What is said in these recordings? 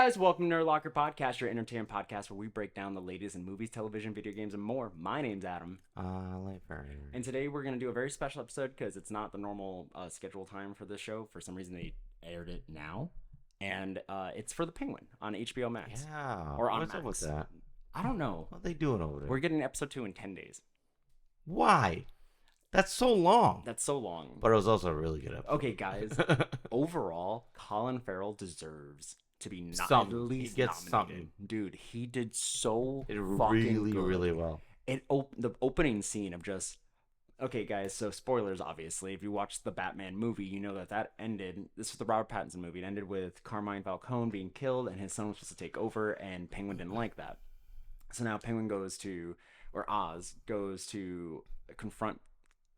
guys, welcome to Nerd Locker Podcast, your entertainment podcast where we break down the latest in movies, television, video games, and more. My name's Adam, and today we're going to do a very special episode because it's not the normal schedule time for this show. For some reason, they aired it now, and it's for The Penguin on HBO Max. Yeah. Or on What's Max. up with that? I don't know. What are they doing over there? We're getting episode 2 in 10 days. Why? That's so long. That's so long. But it was also a really good episode. Okay, guys. Overall, Colin Farrel deserves to be at least he gets nominated. Dude, he did so fucking really, good. really well. The opening scene of just... Okay, guys, so spoilers, obviously. If you watched the Batman movie, you know that ended... This was the Robert Pattinson movie. It ended with Carmine Falcone being killed, and his son was supposed to take over, and Penguin didn't like that. So now Penguin goes to... Or Oz goes to confront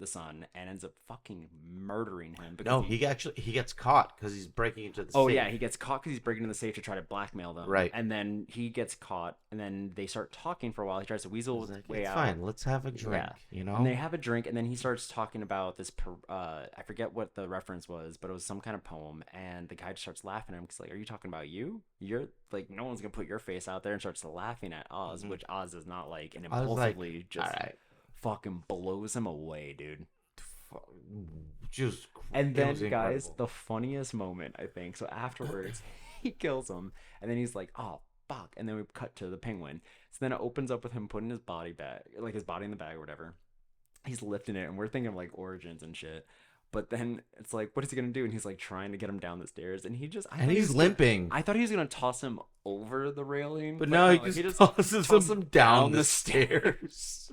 the son and ends up fucking murdering him. No, he gets caught because he's breaking into the safe. Oh, yeah, he gets caught because he's breaking into the safe to try to blackmail them. Right. And then he gets caught, and then they start talking for a while. He tries to weasel his way out. Fine, let's have a drink, you know? And they have a drink, and then he starts talking about this, I forget what the reference was, but it was some kind of poem, and the guy just starts laughing at him because, like, are you talking about you? You're, like, no one's going to put your face out there, and starts laughing at Oz, which Oz does not like, and impulsively just fucking blows him away, dude. And then, guys, the funniest moment, I think. So afterwards, he kills him, and then he's like, "Oh fuck!" And then we cut to the Penguin. So then it opens up with him putting his body back, like his body in the bag or whatever. He's lifting it, and we're thinking of like origins and shit. But then it's like, what is he gonna do? And he's like trying to get him down the stairs, and he's limping. I thought he was gonna toss him over the railing, but no, he just tosses him down the stairs.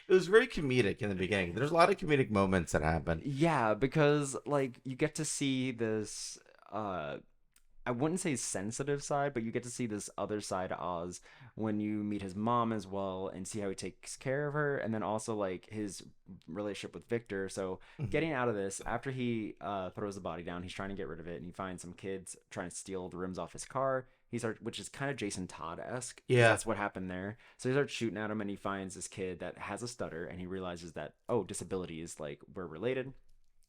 It was very comedic in the beginning. There's a lot of comedic moments that happen. Yeah, because like you get to see this I wouldn't say sensitive side, but you get to see this other side of Oz when you meet his mom as well and see how he takes care of her, and then also like his relationship with Victor. So getting out of this, after he throws the body down, he's trying to get rid of it, and he finds some kids trying to steal the rims off his car. Which is kind of Jason Todd-esque. Yeah. That's what happened there. So he starts shooting at him, and he finds this kid that has a stutter, and he realizes that, oh, disability is like, we're related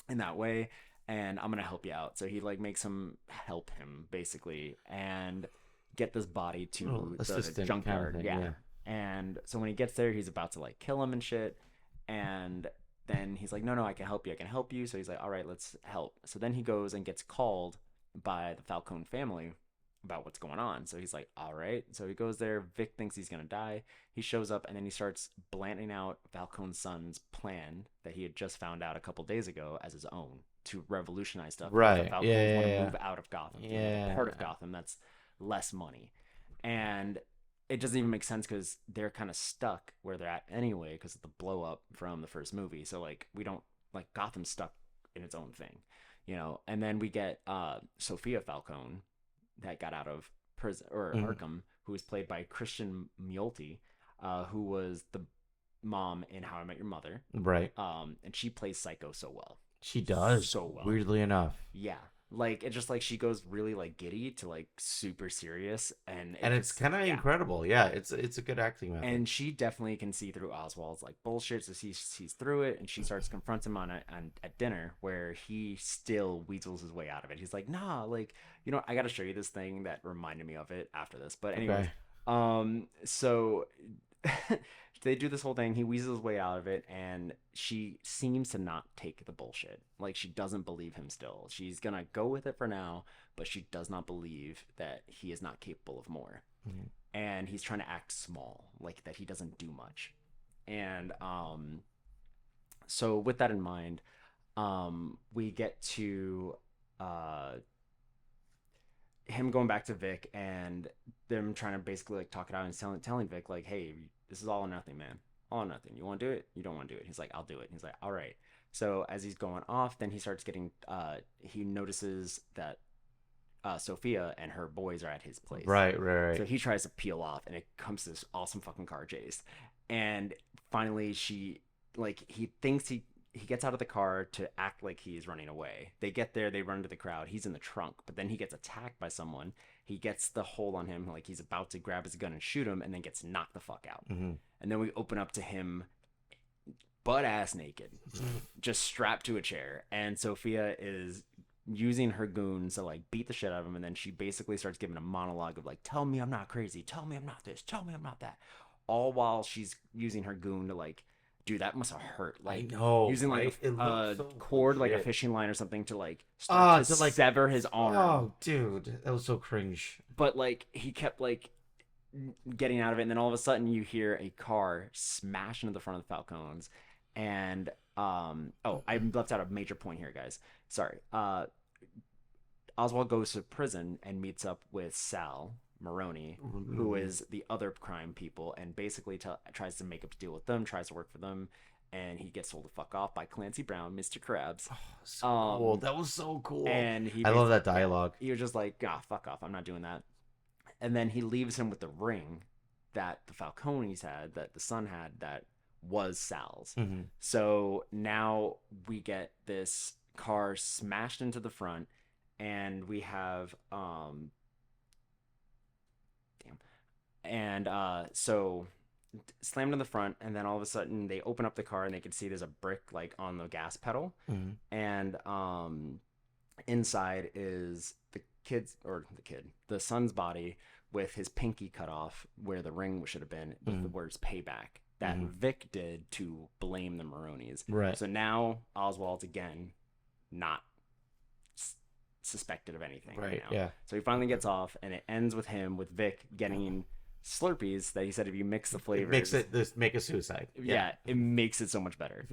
in that way, and I'm going to help you out. So he like makes him help him, basically, and get this body to the junkyard. Kind of thing, yeah. And so when he gets there, he's about to like kill him and shit. And then he's like, no, I can help you. So he's like, all right, let's help. So then he goes and gets called by the Falcone family about what's going on. So he's like, all right. So he goes there. Vic thinks he's gonna die. He shows up, and then he starts blanting out Falcone's son's plan that he had just found out a couple days ago as his own to revolutionize stuff. Right. The Falcones want to move out of Gotham. Yeah. Part of Gotham that's less money. And it doesn't even make sense because they're kind of stuck where they're at anyway because of the blow up from the first movie. So like Gotham's stuck in its own thing, you know. And then we get Sophia Falcone that got out of prison or Arkham, who was played by Christian Multy, who was the mom in How I Met Your Mother. Right. And she plays Psycho so well. She does so well. Weirdly enough. Yeah. Like it just like she goes really like giddy to like super serious, and it's kind of incredible. Yeah, it's a good acting method. And she definitely can see through Oswald's like bullshit, so she sees through it, and she starts confronting him at dinner, where he still weasels his way out of it. He's like, nah, like, you know, I got to show you this thing that reminded me of it after this. But anyway, so they do this whole thing. He weasels his way out of it, and she seems to not take the bullshit. Like, she doesn't believe him still. She's gonna go with it for now, but she does not believe that he is not capable of more. And he's trying to act small, like that he doesn't do much. And so with that in mind, we get to him going back to Vic, and them trying to basically like talk it out and telling Vic like, hey, this is all or nothing, man. All or nothing. You want to do it? You don't want to do it. He's like, I'll do it. He's like, all right. So as he's going off, then he starts getting, he notices that Sophia and her boys are at his place. Right. So he tries to peel off, and it comes to this awesome fucking car chase. And finally he thinks he gets out of the car to act like he's running away. They get there, they run to the crowd. He's in the trunk, but then he gets attacked by someone. He gets the hold on him, like he's about to grab his gun and shoot him, and then gets knocked the fuck out. And then we open up to him butt ass naked, just strapped to a chair, and Sophia is using her goons to like beat the shit out of him, and then she basically starts giving a monologue of like, "Tell me I'm not crazy. Tell me I'm not this. Tell me I'm not that." All while she's using her goon to like, dude, that must have hurt. I Like know, using right? like It a looks so cord, like a legit. fishing line or something, to like start to To like, sever his arm. oh, dude, that was so cringe. But like he kept like getting out of it, and then all of a sudden you hear a car smash into the front of the Falcons, and oh, I left out a major point here, guys. Sorry. Oswald goes to prison and meets up with Sal Maroney, who is the other crime people, and basically tries to make a deal with them, tries to work for them, and he gets told to fuck off by Clancy Brown, Mr. Krabs. Oh, so cool. That was so cool. And I love that dialogue. He was just like, ah, fuck off, I'm not doing that. And then he leaves him with the ring that the Falcones had, that the son had, that was Sal's. Mm-hmm. So now we get this car smashed into the front, and we have so slammed in the front, and then all of a sudden they open up the car and they can see there's a brick like on the gas pedal. Mm-hmm. And inside is the son's body with his pinky cut off where the ring should have been, with the words payback that Vic did to blame the Maronis. Right. So now Oswald's again not suspected of anything right now. Yeah. So he finally gets off, and it ends with him with Vic getting Slurpees that he said if you mix the flavors, make a suicide. Yeah, it makes it so much better.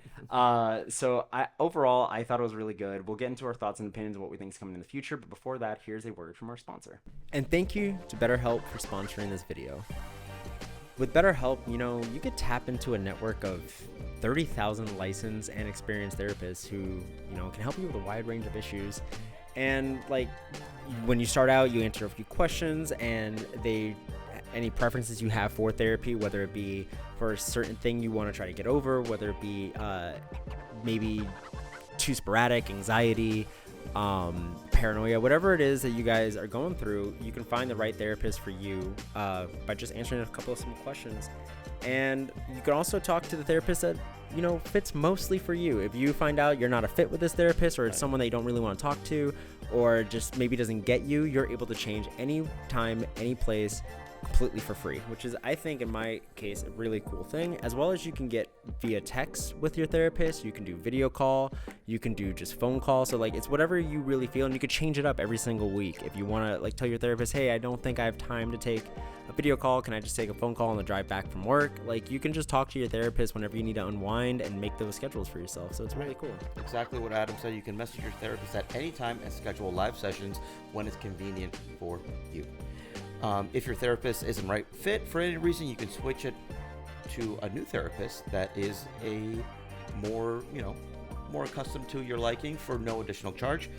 So overall I thought it was really good. We'll get into our thoughts and opinions of what we think is coming in the future, but before that, here's a word from our sponsor. And thank you to BetterHelp for sponsoring this video. With BetterHelp, you could tap into a network of 30,000 licensed and experienced therapists who, can help you with a wide range of issues. And like when you start out, you answer a few questions, and any preferences you have for therapy, whether it be for a certain thing you want to try to get over, whether it be maybe too sporadic, anxiety, paranoia, whatever it is that you guys are going through, you can find the right therapist for you by just answering a couple of simple questions. And you can also talk to the therapist that fits mostly for you. If you find out you're not a fit with this therapist, or it's someone that you don't really want to talk to, or just maybe doesn't get you, you're able to change any time, any place, completely for free, which is, I think in my case, a really cool thing. As well as you can get via text with your therapist, you can do video call, you can do just phone call. So like, it's whatever you really feel, and you could change it up every single week. If you want to like tell your therapist, hey, I don't think I have time to take a video call, can I just take a phone call on the drive back from work? Like, you can just talk to your therapist whenever you need to unwind and make those schedules for yourself. So it's really cool. Exactly what Adam said. You can message your therapist at any time and schedule live sessions when it's convenient for you. If your therapist isn't right fit for any reason, you can switch it to a new therapist that is a more accustomed to your liking for no additional charge.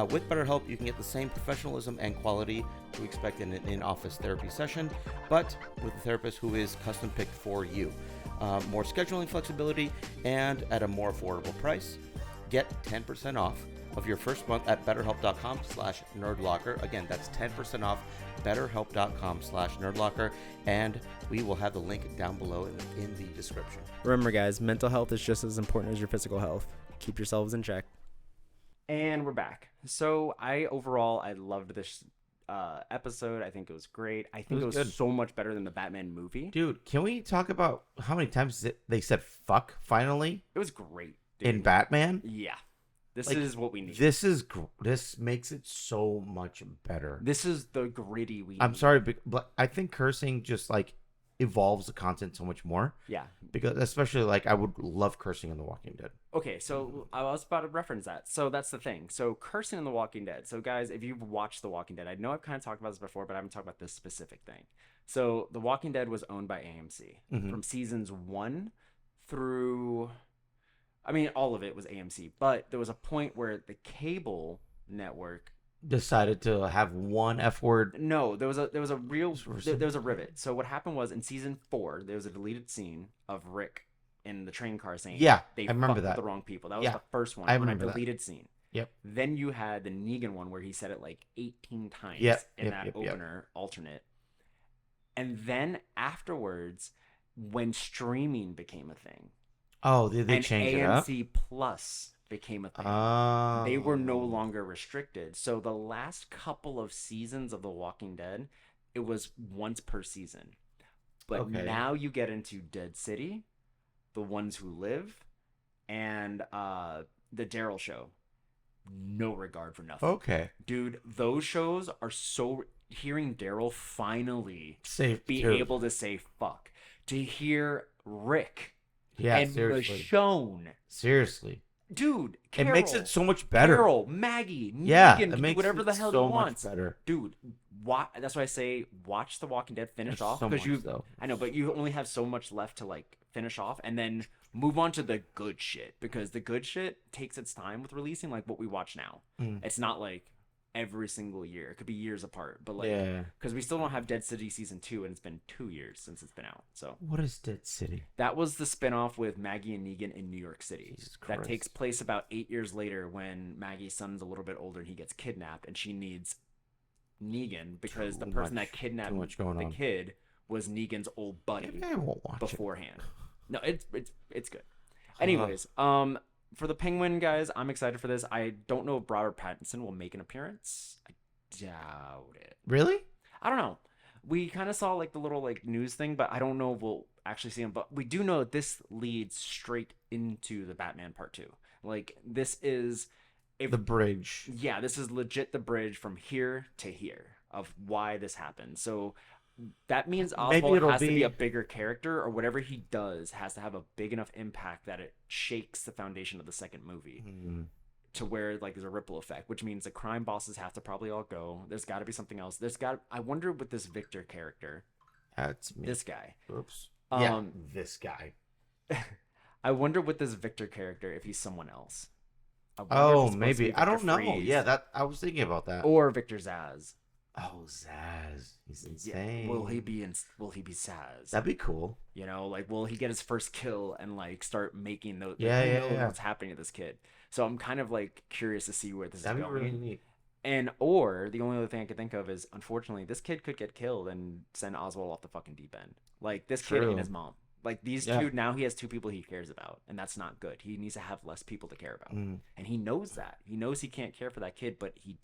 With BetterHelp, you can get the same professionalism and quality you expect in an in-office therapy session, but with a therapist who is custom picked for you. More scheduling flexibility and at a more affordable price. Get 10% off of your first month at betterhelp.com/nerdlocker. Again, that's 10% off betterhelp.com/nerdlocker, and we will have the link down below in the description. Remember, guys, mental health is just as important as your physical health. Keep yourselves in check. And we're back. So I loved this episode. I think it was great. I think it was so much better than the Batman movie. Dude, can we talk about how many times they said fuck finally? It was great, dude. In Batman? Yeah. This is what we need. This makes it so much better. This is the gritty we need. I'm sorry, but I think cursing just like evolves the content so much more. Yeah. Because especially like I would love cursing in The Walking Dead. Okay, so I was about to reference that. So that's the thing. So cursing in The Walking Dead. So guys, if you've watched The Walking Dead, I know I've kind of talked about this before, but I haven't talked about this specific thing. So The Walking Dead was owned by AMC from seasons 1 through, I mean, all of it was AMC, but there was a point where the cable network decided to have one F word. No, there was a rivet. So what happened was in season 4, there was a deleted scene of Rick in the train car saying, "Yeah, they I remember fucked that. with the wrong people." That was the first one. I remember a deleted scene. Yep. Then you had the Negan one where he said it like 18 times in that opener alternate. And then afterwards, when streaming became a thing. Oh, did they change it up? AMC Plus became a thing. Oh. They were no longer restricted. So the last couple of seasons of The Walking Dead, it was once per season. But Okay. now you get into Dead City, The Ones Who Live, and the Daryl Show. No regard for nothing. Okay. Dude, those shows are so... Hearing Daryl finally Safe. be too. able to say fuck. To hear Rick Yeah, and seriously. Michonne. Seriously. Dude, It makes Carol, it so much better. Carol, Maggie, Yeah, Negan, it makes whatever it the hell so he much wants. better. Dude, that's why I say watch The Walking Dead, finish There's off, so because much, though. I know, but you only have so much left to like finish off, and then move on to the good shit, because the good shit takes its time with releasing, like what we watch now. It's not like every single year; it could be years apart, but like because we still don't have Dead City season 2, and it's been 2 years since it's been out. So What is Dead City? that was the spinoff with Maggie and Negan in New York City. Jesus That Christ. takes place about 8 years later when Maggie's son's a little bit older and he gets kidnapped, and she needs Negan because the person that kidnapped too much going the on. kid was Negan's old buddy Maybe I won't watch it. beforehand. No, it's good. Anyways, for the Penguin guys, I'm excited for this. I don't know if Robert Pattinson will make an appearance. I doubt it. Really? I don't know. We kind of saw like the little like news thing, but I don't know if we'll actually see him. But we do know that this leads straight into the Batman Part 2. Like this is The bridge. yeah, this is legit the bridge from here to here of why this happened. So that means Maybe Oswald it'll has to be be- a bigger character, or whatever he does has to have a big enough impact that it shakes the foundation of the second movie to where like there's a ripple effect, which means the crime bosses have to probably all go. There's got to be something else. I wonder with this Victor character, That's me. this guy. Oops. This guy. I wonder with this Victor character if he's someone else. I wonder if Oh, it's supposed to be maybe. I Victor don't know. Freeze Yeah, that I was thinking about that. or Victor Zaz. Oh, Zaz. He's Yeah. insane. Will he be Zaz? That'd be cool. You know, like will he get his first kill and like start making those? Yeah, who yeah, knows yeah. what's happening to this kid? So I'm kind of like curious to see where this That'd is be going. really neat. And or the only other thing I could think of is unfortunately this kid could get killed and send Oswald off the fucking deep end. Like this kid True. and his mom. Like these Yeah. two now he has 2 people he cares about, and that's not good. He needs to have less people to care about. And he knows that. He knows he can't care for that kid, but he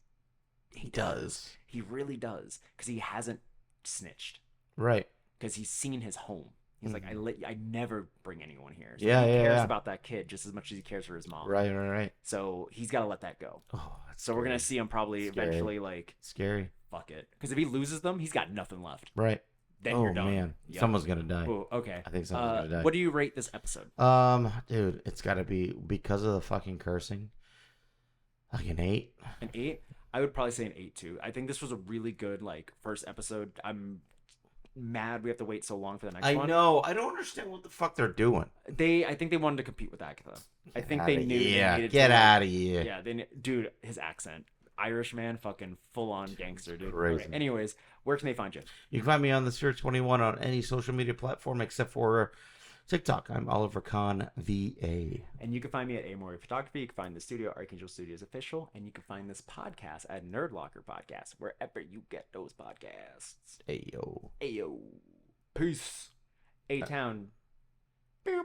does. He really does, because he hasn't snitched. Right. Because he's seen his home. He's like, I never bring anyone here. So Yeah, he yeah, cares yeah. about that kid just as much as he cares for his mom. Right. So he's got to let that go. Oh, that's So we're gonna scary. see him probably Scary. eventually like Scary. fuck it. Because if he loses them, he's got nothing left. Right. Then Oh you're done. man, Yep. someone's gonna die. Ooh, okay. I think someone's gonna die. What do you rate this episode? Dude, it's gotta be because of the fucking cursing. Like an 8. An 8? I would probably say an 8 too. I think this was a really good like first episode. I'm mad we have to wait so long for the next I one. know. I don't understand what the fuck they're doing. I think they wanted to compete with Agatha. I think they knew. Yeah, they needed get to, out of here. Yeah, dude, his accent, Irish man, fucking full on gangster, dude. Crazy. Okay, anyways, where can they find you? You can find me on the Sphere 21 on any social media platform except for TikTok. I'm Oliver Kahn VA. And you can find me at Amori Photography. You can find the studio, Archangel Studios Official, and you can find this podcast at Nerd Locker Podcast, wherever you get those podcasts. Ayo. Ayo. Peace. A-Town. Yeah.